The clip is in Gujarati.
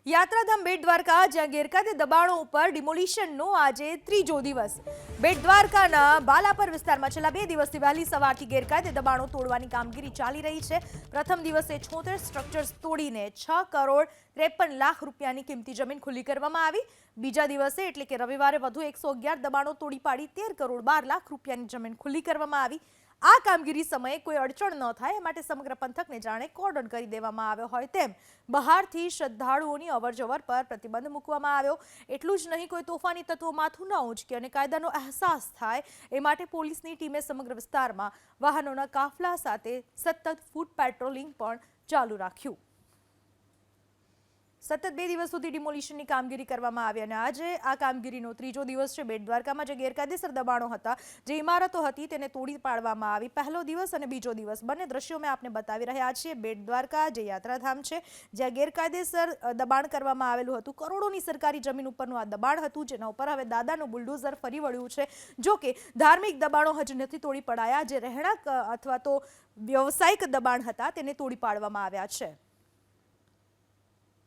યાત્રાધામ બેટ દ્વારકા, જ્યાં ગેરકાયદે દબાણો ઉપર ડિમોલિશનનો આજે ત્રીજો દિવસ. બેટ દ્વારકાના બાલાપર વિસ્તારમાં છેલ્લા 2 દિવસથી વહેલી સવારથી ગેરકાયદે દબાણો તોડવાની કામગીરી ચાલી રહી છે. પ્રથમ દિવસે 76 સ્ટ્રક્ચર્સ તોડીને 6 કરોડ 53 લાખ રૂપિયાની કિંમતી જમીન ખુલ્લી કરવામાં આવી. બીજા દિવસે એટલે કે રવિવારે વધુ 111 દબાણો તોડી પાડી 13 કરોડ 12 લાખ રૂપિયાની જમીન ખુલ્લી કરવામાં આવી. આ કામગીરી સમયે કોઈ અડચણ ન થાય એ માટે સમગ્ર પંથકને જાણે કોર્ડન કરી દેવામાં આવ્યો હોય તેમ બહારથી શ્રદ્ધાળુઓની અવરજવર પર પ્રતિબંધ મૂકવામાં આવ્યો. એટલું જ નહીં, કોઈ તોફાની તત્વો માથું ન ઊંચકે અને કાયદાનો અહેસાસ થાય એ માટે પોલીસની ટીમે સમગ્ર વિસ્તારમાં વાહનોના કાફલા સાથે સતત ફૂટ પેટ્રોલિંગ પણ ચાલુ રાખ્યું. સતત 2 દિવસ સુધી ડિમોલિશનની કામગીરી કરવામાં આવી અને આજે આ કામગીરીનો ત્રીજો દિવસ છે. બેટ દ્વારકામાં જે ગેરકાયદેસર દબાણો હતા, જે ઇમારતો હતી, તેને તોડી પાડવામાં આવી. પહેલો દિવસ અને બીજો દિવસ બંને દ્રશ્યો મેં આપને બતાવી રહ્યા છીએ. બેટ દ્વારકા જે યાત્રાધામ છે, જ્યાં ગેરકાયદેસર દબાણ કરવામાં આવેલું હતું, કરોડોની સરકારી જમીન ઉપરનું આ દબાણ હતું, જેના ઉપર હવે દાદાનું બુલડોઝર ફરી વળ્યું છે. જો કે ધાર્મિક દબાણો હજી નથી તોડી પડાયા. જે રહેણાંક અથવા તો વ્યવસાયિક દબાણ હતા તેને તોડી પાડવામાં આવ્યા છે.